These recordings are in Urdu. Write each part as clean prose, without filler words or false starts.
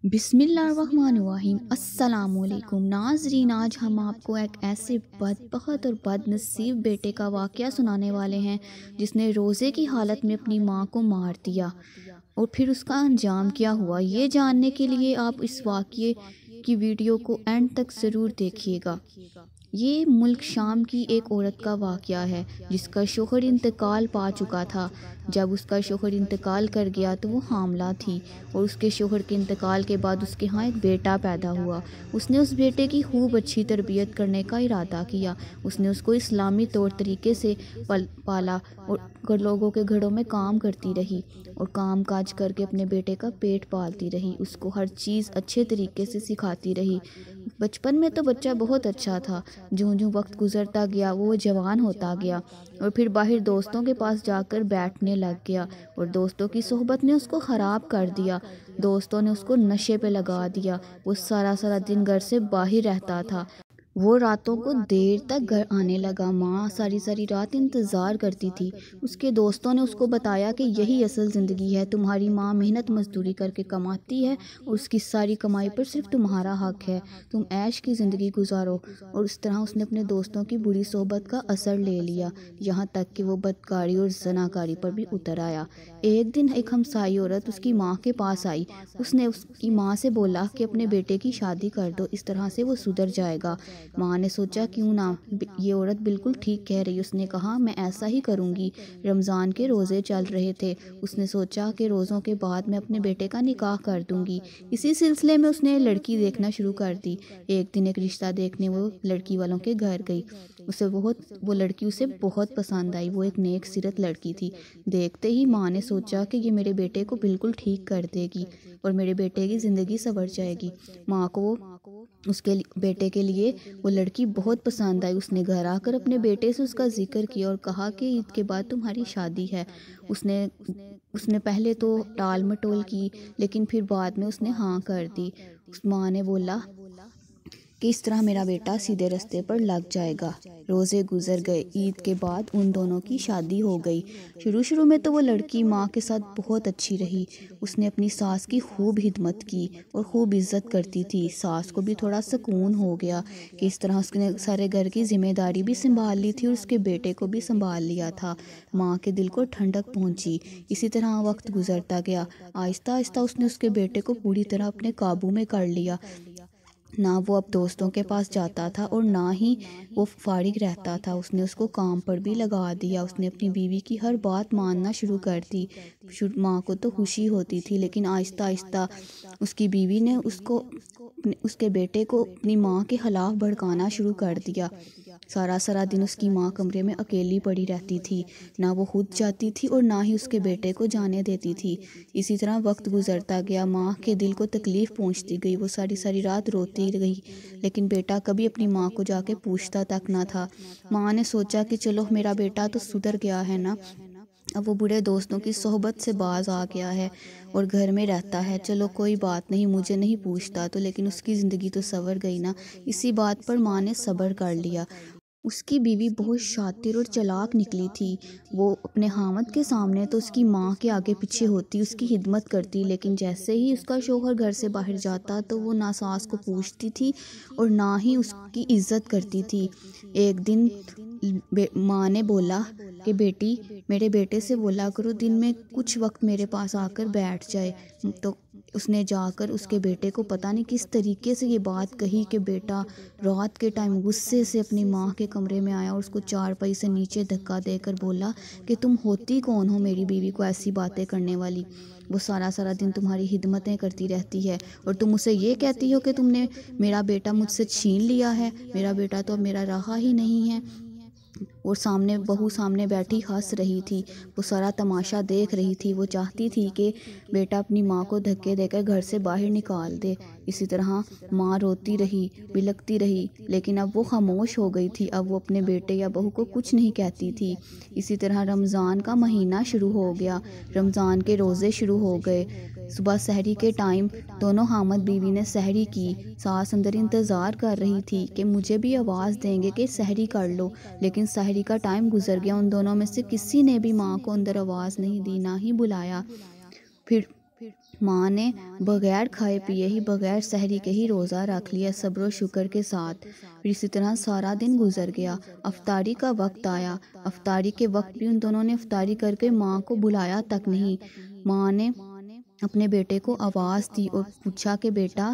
بسم اللہ الرحمن الرحیم۔ السلام علیکم ناظرین، آج ہم آپ کو ایک ایسے بدبخت اور بد نصیب بیٹے کا واقعہ سنانے والے ہیں جس نے روزے کی حالت میں اپنی ماں کو مار دیا، اور پھر اس کا انجام کیا ہوا۔ یہ جاننے کے لیے آپ اس واقعے کی ویڈیو کو اینڈ تک ضرور دیکھیے گا۔ یہ ملک شام کی ایک عورت کا واقعہ ہے جس کا شوہر انتقال پا چکا تھا۔ جب اس کا شوہر انتقال کر گیا تو وہ حاملہ تھی، اور اس کے شوہر کے انتقال کے بعد اس کے ہاں ایک بیٹا پیدا ہوا۔ اس نے اس بیٹے کی خوب اچھی تربیت کرنے کا ارادہ کیا۔ اس نے اس کو اسلامی طور طریقے سے پالا، اور لوگوں کے گھروں میں کام کرتی رہی اور کام کاج کر کے اپنے بیٹے کا پیٹ پالتی رہی۔ اس کو ہر چیز اچھے طریقے سے سکھاتی رہی۔ بچپن میں تو بچہ بہت اچھا تھا، جوں جوں وقت گزرتا گیا وہ جوان ہوتا گیا، اور پھر باہر دوستوں کے پاس جا کر بیٹھنے لگ گیا، اور دوستوں کی صحبت نے اس کو خراب کر دیا۔ دوستوں نے اس کو نشے پہ لگا دیا۔ وہ سارا دن گھر سے باہر رہتا تھا۔ وہ راتوں کو دیر تک گھر آنے لگا۔ ماں ساری رات انتظار کرتی تھی۔ اس کے دوستوں نے اس کو بتایا کہ یہی اصل زندگی ہے، تمہاری ماں محنت مزدوری کر کے کماتی ہے اور اس کی ساری کمائی پر صرف تمہارا حق ہے، تم عیش کی زندگی گزارو۔ اور اس طرح اس نے اپنے دوستوں کی بری صحبت کا اثر لے لیا، یہاں تک کہ وہ بدکاری اور زناکاری پر بھی اتر آیا۔ ایک دن ایک ہمسائی عورت اس کی ماں کے پاس آئی۔ اس نے اس کی ماں سے بولا کہ اپنے بیٹے کی شادی کر دو، اس طرح سے وہ سدھر جائے گا۔ ماں نے سوچا کیوں نہ، یہ عورت بالکل ٹھیک کہہ رہی۔ اس نے کہا میں ایسا ہی کروں گی۔ رمضان کے روزے چل رہے تھے۔ اس نے سوچا کہ روزوں کے بعد میں اپنے بیٹے کا نکاح کر دوں گی۔ اسی سلسلے میں اس نے لڑکی دیکھنا شروع کر دی۔ ایک دن ایک رشتہ دیکھنے وہ لڑکی والوں کے گھر گئی۔ وہ لڑکی اسے بہت پسند آئی۔ وہ ایک نیک سیرت لڑکی تھی۔ دیکھتے ہی ماں نے سوچا کہ یہ میرے بیٹے کو بالکل ٹھیک کر دے گی اور میرے بیٹے کی زندگی سنور جائے گی۔ ماں کو اس کے بیٹے کے لیے وہ لڑکی بہت پسند آئی۔ اس نے گھر آ کر اپنے بیٹے سے اس کا ذکر کیا اور کہا کہ عید کے بعد تمہاری شادی ہے۔ اس نے پہلے تو ٹال مٹول کی، لیکن پھر بعد میں اس نے ہاں کر دی۔ ماں نے بولا کہ اس طرح میرا بیٹا سیدھے رستے پر لگ جائے گا۔ روزے گزر گئے۔ عید کے بعد ان دونوں کی شادی ہو گئی۔ شروع میں تو وہ لڑکی ماں کے ساتھ بہت اچھی رہی۔ اس نے اپنی ساس کی خوب خدمت کی اور خوب عزت کرتی تھی۔ ساس کو بھی تھوڑا سکون ہو گیا کہ اس طرح اس نے سارے گھر کی ذمہ داری بھی سنبھال لی تھی اور اس کے بیٹے کو بھی سنبھال لیا تھا۔ ماں کے دل کو ٹھنڈک پہنچی۔ اسی طرح وقت گزرتا گیا۔ آہستہ آہستہ اس نے اس کے بیٹے کو پوری طرح اپنے قابو میں کر لیا۔ نہ وہ اب دوستوں کے پاس جاتا تھا اور نہ ہی وہ فارغ رہتا تھا۔ اس نے اس کو کام پر بھی لگا دیا۔ اس نے اپنی بیوی کی ہر بات ماننا شروع کر دی۔ ماں کو تو خوشی ہوتی تھی، لیکن آہستہ آہستہ اس کی بیوی نے اس کے بیٹے کو اپنی ماں کے خلاف بھڑکانا شروع کر دیا۔ سارا دن اس کی ماں کمرے میں اکیلی پڑی رہتی تھی، نہ وہ خود جاتی تھی اور نہ ہی اس کے بیٹے کو جانے دیتی تھی۔ اسی طرح وقت گزرتا گیا۔ ماں کے دل کو تکلیف پہنچتی گئی۔ وہ ساری رات روتی گئی، لیکن بیٹا کبھی اپنی ماں کو جا کے پوچھتا تک نہ تھا۔ ماں نے سوچا کہ چلو میرا بیٹا تو سدھر گیا ہے نا، اب وہ برے دوستوں کی صحبت سے باز آ گیا ہے اور گھر میں رہتا ہے، چلو کوئی بات نہیں، مجھے نہیں پوچھتا تو، لیکن اس کی زندگی تو سنور گئی نا۔ اسی بات پر ماں نے صبر کر لیا۔ اس کی بیوی بہت شاطر اور چلاک نکلی تھی۔ وہ اپنے خاوند کے سامنے تو اس کی ماں کے آگے پیچھے ہوتی، اس کی خدمت کرتی، لیکن جیسے ہی اس کا شوہر گھر سے باہر جاتا تو وہ نہ ساس کو پوچھتی تھی اور نہ ہی اس کی عزت کرتی تھی۔ ایک دن ماں نے بولا کہ بیٹی، میرے بیٹے سے بولا کرو دن میں کچھ وقت میرے پاس آ کر بیٹھ جائے۔ تو اس نے جا کر اس کے بیٹے کو پتہ نہیں کس طریقے سے یہ بات کہی کہ بیٹا رات کے ٹائم غصے سے اپنی ماں کے کمرے میں آیا اور اس کو چارپائی سے نیچے دھکا دے کر بولا کہ تم ہوتی کون ہو میری بیوی کو ایسی باتیں کرنے والی؟ وہ سارا دن تمہاری خدمتیں کرتی رہتی ہے اور تم اسے یہ کہتی ہو کہ تم نے میرا بیٹا مجھ سے چھین لیا ہے، میرا بیٹا تو اب میرا رہا ہی نہیں ہے۔ اور بہو سامنے بیٹھی ہنس رہی تھی، وہ سارا تماشا دیکھ رہی تھی۔ وہ چاہتی تھی کہ بیٹا اپنی ماں کو دھکے دے کر گھر سے باہر نکال دے۔ اسی طرح ماں روتی رہی، بلکتی رہی، لیکن اب وہ خاموش ہو گئی تھی۔ اب وہ اپنے بیٹے یا بہو کو کچھ نہیں کہتی تھی۔ اسی طرح رمضان کا مہینہ شروع ہو گیا۔ رمضان کے روزے شروع ہو گئے۔ صبح سحری کے ٹائم دونوں خاوند بیوی نے سحری کی۔ ساس اندر انتظار کر رہی تھی کہ مجھے بھی آواز دیں گے کہ سحری کر لو، لیکن سحری کا ٹائم گزر گیا۔ ان دونوں میں سے کسی نے بھی ماں کو اندر آواز نہیں دی، نہ ہی بلایا۔ پھر ماں نے بغیر کھائے پیے ہی، بغیر سحری کے ہی روزہ رکھ لیا صبر و شکر کے ساتھ۔ پھر اسی طرح سارا دن گزر گیا، افطاری کا وقت آیا۔ افطاری کے وقت بھی ان دونوں نے افطاری کر کے ماں کو بلایا تک نہیں۔ ماں نے اپنے بیٹے کو آواز دی اور پوچھا کہ بیٹا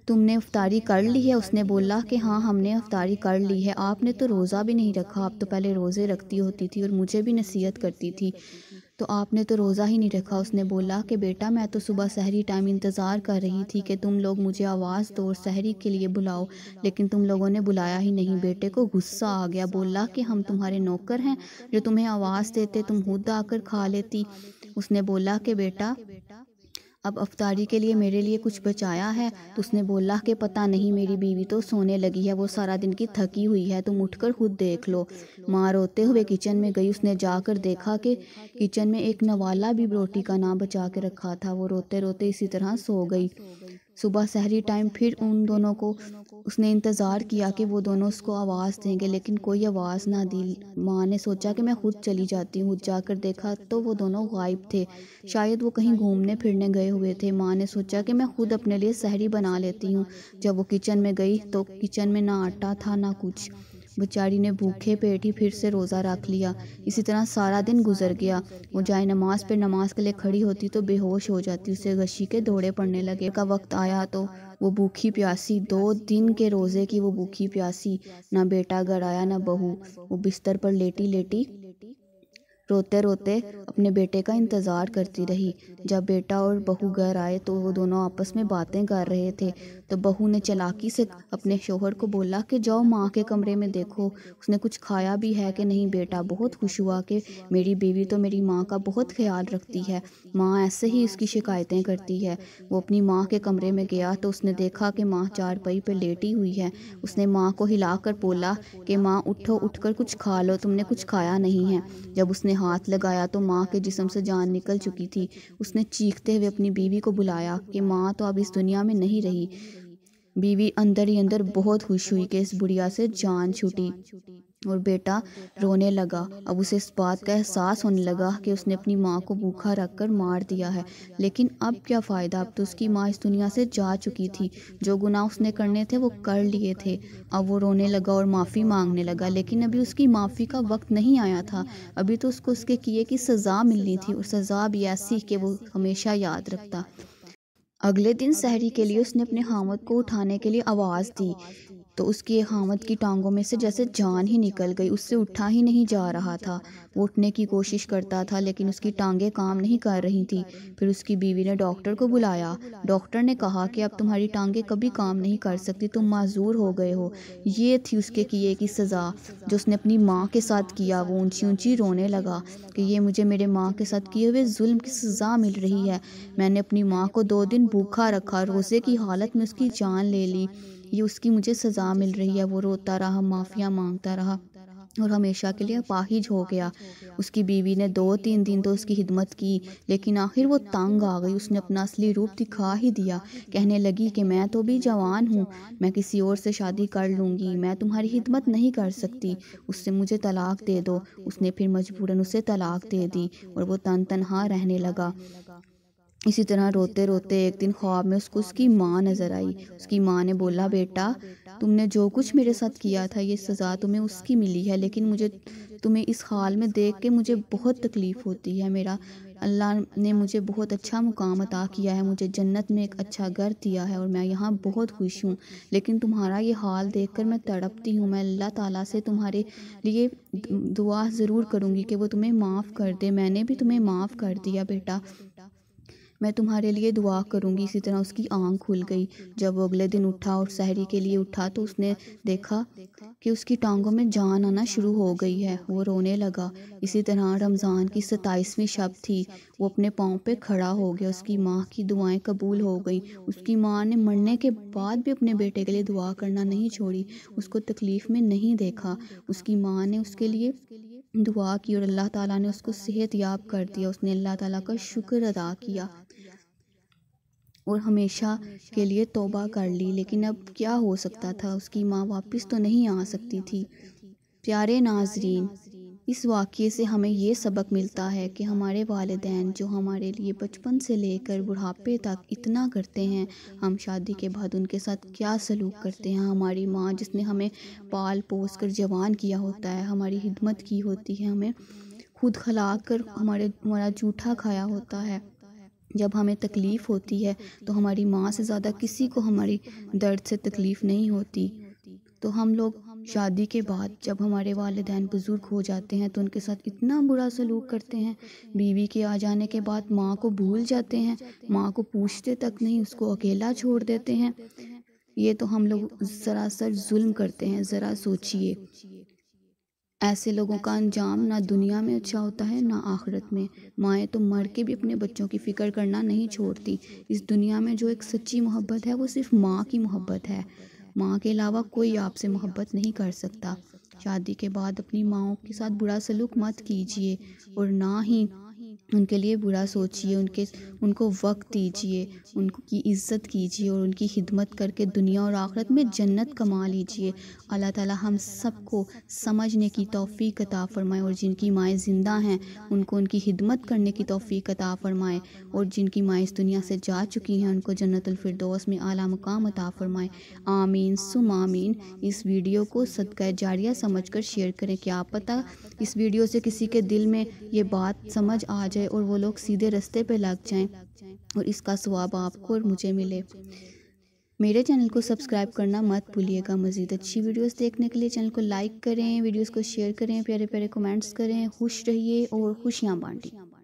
تم نے افطاری کر لی ہے؟ اس نے بولا کہ ہاں ہم نے افطاری کر لی ہے۔ آپ نے تو روزہ بھی نہیں رکھا، آپ تو پہلے روزے رکھتی ہوتی تھی اور مجھے بھی نصیحت کرتی تھی، تو آپ نے تو روزہ ہی نہیں رکھا۔ اس نے بولا کہ بیٹا میں تو صبح سحری ٹائم انتظار کر رہی تھی کہ تم لوگ مجھے آواز دو اور سحری کے لیے بلاؤ، لیکن تم لوگوں نے بلایا ہی نہیں۔ بیٹے کو غصہ آ گیا، بولا کہ ہم تمہارے نوکر ہیں جو تمہیں آواز دیتے، تم خود آ کر کھا لیتی۔ اس نے بولا کہ بیٹا اب افطاری کے لیے میرے لیے کچھ بچایا ہے؟ تو اس نے بولا کہ پتہ نہیں، میری بیوی تو سونے لگی ہے، وہ سارا دن کی تھکی ہوئی ہے، تم اٹھ کر خود دیکھ لو۔ ماں روتے ہوئے کچن میں گئی، اس نے جا کر دیکھا کہ کچن میں ایک نوالا بھی روٹی کا نہ بچا کے رکھا تھا۔ وہ روتے روتے اسی طرح سو گئی۔ صبح سحری ٹائم پھر ان دونوں کو اس نے انتظار کیا کہ وہ دونوں اس کو آواز دیں گے، لیکن کوئی آواز نہ دی۔ ماں نے سوچا کہ میں خود چلی جاتی ہوں۔ جا کر دیکھا تو وہ دونوں غائب تھے، شاید وہ کہیں گھومنے پھرنے گئے ہوئے تھے۔ ماں نے سوچا کہ میں خود اپنے لیے سحری بنا لیتی ہوں۔ جب وہ کچن میں گئی تو کچن میں نہ آٹا تھا نہ کچھ۔ بیچاری نے بھوکے پیٹ ہی پھر سے روزہ رکھ لیا۔ اسی طرح سارا دن گزر گیا۔ وہ جائے نماز پہ نماز کے لیے کھڑی ہوتی تو بے ہوش ہو جاتی، اسے غشی کے دوڑے پڑنے لگے۔ کا وقت آیا تو وہ بھوکی پیاسی، 2 دن کے روزے کی وہ بھوکی پیاسی، نہ بیٹا گھر آیا نہ بہو۔ وہ بستر پر لیٹی لیٹی روتے روتے اپنے بیٹے کا انتظار کرتی رہی۔ جب بیٹا اور بہو گھر آئے تو وہ دونوں آپس میں باتیں کر رہے تھے، تو بہو نے چلاکی سے اپنے شوہر کو بولا کہ جاؤ ماں کے کمرے میں دیکھو اس نے کچھ کھایا بھی ہے کہ نہیں۔ بیٹا بہت خوش ہوا کہ میری بیوی تو میری ماں کا بہت خیال رکھتی ہے، ماں ایسے ہی اس کی شکایتیں کرتی ہے۔ وہ اپنی ماں کے کمرے میں گیا تو اس نے دیکھا کہ ماں چارپائی پہ لیٹی ہوئی ہے۔ اس نے ماں کو ہلا کر بولا کہ ماں اٹھو، اٹھ کر کچھ کھا لو، تم نے کچھ کھایا نہیں ہے۔ جب اس نے ہاتھ لگایا تو ماں کے جسم سے جان نکل چکی تھی۔ اس نے چیختے ہوئے اپنی بیوی کو بلایا کہ ماں تو اب اس دنیا میں نہیں رہی۔ بیوی اندر ہی اندر بہت خوش ہوئی کہ اس بڑھیا سے جان چھوٹی، اور بیٹا رونے لگا۔ اب اسے اس بات کا احساس ہونے لگا کہ اس نے اپنی ماں کو بھوکا رکھ کر مار دیا ہے، لیکن اب کیا فائدہ، اب تو اس کی ماں اس دنیا سے جا چکی تھی، جو گناہ اس نے کرنے تھے وہ کر لیے تھے۔ اب وہ رونے لگا اور معافی مانگنے لگا، لیکن ابھی اس کی معافی کا وقت نہیں آیا تھا، ابھی تو اس کو اس کے کیے کی سزا ملنی تھی، اور سزا بھی ایسی کہ وہ ہمیشہ یاد رکھتا۔ اگلے دن سحری کے لیے اس نے اپنے خاوند کو اٹھانے کے لیے آواز دی تو اس کی خاوند کی ٹانگوں میں سے جیسے جان ہی نکل گئی، اس سے اٹھا ہی نہیں جا رہا تھا۔ وہ اٹھنے کی کوشش کرتا تھا لیکن اس کی ٹانگیں کام نہیں کر رہی تھیں۔ پھر اس کی بیوی نے ڈاکٹر کو بلایا۔ ڈاکٹر نے کہا کہ اب تمہاری ٹانگیں کبھی کام نہیں کر سکتی، تم معذور ہو گئے ہو۔ یہ تھی اس کے کیے کی سزا جو اس نے اپنی ماں کے ساتھ کیا۔ وہ اونچی اونچی رونے لگا کہ یہ مجھے میرے ماں کے ساتھ کیے ہوئے ظلم کی سزا مل رہی ہے۔ میں نے اپنی ماں کو 2 دن بھوکا رکھا، روزے کی حالت میں اس کی جان لے لی، یہ اس کی مجھے سزا مل رہی ہے۔ وہ روتا رہا، معافیاں مانگتا رہا اور ہمیشہ کے لیے اپاہج ہو گیا۔ اس کی بیوی نے 2-3 دن تو اس کی خدمت کی، لیکن آخر وہ تنگ آ گئی، اس نے اپنا اصلی روپ دکھا ہی دیا۔ کہنے لگی کہ میں تو بھی جوان ہوں، میں کسی اور سے شادی کر لوں گی، میں تمہاری خدمت نہیں کر سکتی، اس سے مجھے طلاق دے دو۔ اس نے پھر مجبوراً اسے طلاق دے دی اور وہ تنہا رہنے لگا۔ اسی طرح روتے روتے ایک دن خواب میں اس کو اس کی ماں نظر آئی۔ اس کی ماں نے بولا بیٹا تم نے جو کچھ میرے ساتھ کیا تھا یہ سزا تمہیں اس کی ملی ہے، لیکن مجھے تمہیں اس حال میں دیکھ کے مجھے بہت تکلیف ہوتی ہے۔ میرا اللہ نے مجھے بہت اچھا مقام عطا کیا ہے، مجھے جنت میں ایک اچھا گھر دیا ہے اور میں یہاں بہت خوش ہوں، لیکن تمہارا یہ حال دیکھ کر میں تڑپتی ہوں۔ میں اللہ تعالیٰ سے تمہارے لیے دعا ضرور کروں گی کہ وہ تمہیں معاف کر دے۔ میں نے بھی تمہیں معاف کر دیا بیٹا، میں تمہارے لیے دعا کروں گی۔ اسی طرح اس کی آنکھ کھل گئی۔ جب وہ اگلے دن اٹھا اور سحری کے لیے اٹھا تو اس نے دیکھا کہ اس کی ٹانگوں میں جان آنا شروع ہو گئی ہے، وہ رونے لگا۔ اسی طرح رمضان کی 27ویں شب تھی، وہ اپنے پاؤں پہ کھڑا ہو گیا، اس کی ماں کی دعائیں قبول ہو گئیں۔ اس کی ماں نے مرنے کے بعد بھی اپنے بیٹے کے لیے دعا کرنا نہیں چھوڑی، اس کو تکلیف میں نہیں دیکھا۔ اس کی ماں نے اس کے لیے دعا کی اور اللہ تعالیٰ نے اس کو صحت یاب کر دیا۔ اس نے اللہ تعالیٰ کا شکر ادا کیا اور ہمیشہ کے لیے توبہ کر لی، لیکن اب کیا ہو سکتا تھا، اس کی ماں واپس تو نہیں آ سکتی تھی۔ پیارے ناظرین، اس واقعے سے ہمیں یہ سبق ملتا ہے کہ ہمارے والدین جو ہمارے لیے بچپن سے لے کر بڑھاپے تک اتنا کرتے ہیں، ہم شادی کے بعد ان کے ساتھ کیا سلوک کرتے ہیں۔ ہماری ماں جس نے ہمیں پال پوس کر جوان کیا ہوتا ہے، ہماری خدمت کی ہوتی ہے، ہمیں خود کھلا کر ہمارا جوٹا کھایا ہوتا ہے، جب ہمیں تکلیف ہوتی ہے تو ہماری ماں سے زیادہ کسی کو ہماری درد سے تکلیف نہیں ہوتی۔ تو ہم لوگ شادی کے بعد جب ہمارے والدین بزرگ ہو جاتے ہیں تو ان کے ساتھ اتنا برا سلوک کرتے ہیں، بیوی کے آ جانے کے بعد ماں کو بھول جاتے ہیں، ماں کو پوچھتے تک نہیں، اس کو اکیلا چھوڑ دیتے ہیں۔ یہ تو ہم لوگ سراسر ظلم کرتے ہیں۔ ذرا سوچئے، ایسے لوگوں کا انجام نہ دنیا میں اچھا ہوتا ہے نہ آخرت میں۔ مائیں تو مر کے بھی اپنے بچوں کی فکر کرنا نہیں چھوڑتی۔ اس دنیا میں جو ایک سچی محبت ہے وہ صرف ماں کی محبت ہے۔ ماں کے علاوہ کوئی آپ سے محبت نہیں کر سکتا۔ شادی کے بعد اپنی ماؤں کے ساتھ برا سلوک مت کیجیے، اور نہ ہی ان کے لیے برا سوچیے، ان کو وقت دیجیے، ان کی عزت کیجیے اور ان کی خدمت کر کے دنیا اور آخرت میں جنت کما لیجیے۔ اللہ تعالی ہم سب کو سمجھنے کی توفیق عطا فرمائے، اور جن کی مائیں زندہ ہیں ان کو ان کی خدمت کرنے کی توفیق عطا فرمائے، اور جن کی مائیں اس دنیا سے جا چکی ہیں ان کو جنت الفردوس میں اعلیٰ مقام عطا فرمائے۔ آمین ثم آمین۔ اس ویڈیو کو صدقہ جاریہ سمجھ کر شیئر کریں، کیا پتہ اس ویڈیو سے کسی کے دل میں یہ بات سمجھ آ جائے اور وہ لوگ سیدھے رستے پہ لگ جائیں، اور اس کا ثواب آپ کو اور مجھے ملے۔ میرے چینل کو سبسکرائب کرنا مت بھولیے گا۔ مزید اچھی ویڈیوز دیکھنے کے لیے چینل کو لائک کریں، ویڈیوز کو شیئر کریں، پیارے پیارے کمنٹس کریں۔ خوش رہیے اور خوشیاں بانٹیں۔